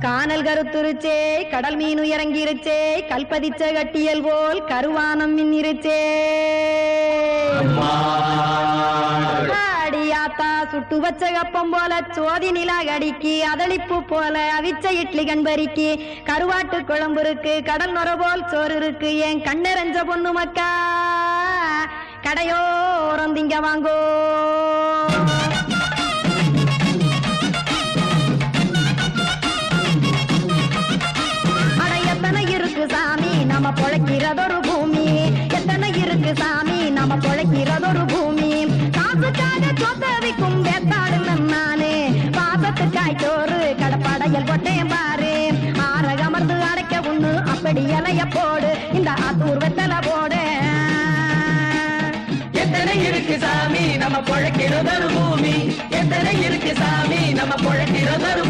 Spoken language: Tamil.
கானல் கருத்துருச்சே கடல் மீன் இறங்கிருச்சே கல்பதிச்ச கட்டியல் போல் கருவானம் மின்னிருச்சே அடியாத்தா சுட்டு வச்ச கப்பம் போல சோதி நிலா கடிக்கு அதளிப்பு போல அவிச்ச இட்லி கண்பறிக்கு கருவாட்டு குழம்பு இருக்கு கடல் நுர போல் சோறு இருக்கு என் கண்ணெரஞ்ச பொண்ணு மக்கா கடையோரம் திங்க வாங்கோ நம்ம பொழைக்கிறதொரு பூமி எத்தனை இருக்கு சாமி நம்ம பொழைக்கிறதொரு பூமி காசுக்காக சொத்தவிக்கும் வேத்தாடு நானே பாசத்துக்காய் சோறு கடப்படையல் கொட்டேன் பாரு ஆரகமர்ந்து அடைக்க ஒண்ணு அப்படி இலைய போடு இந்த ஆத்தூர் வெத்தலை போடு எத்தனை இருக்கு சாமி நம்ம பொழைக்கிறதொரு பூமி எத்தனை இருக்கு சாமி நம்ம பொழைக்கிறதொரு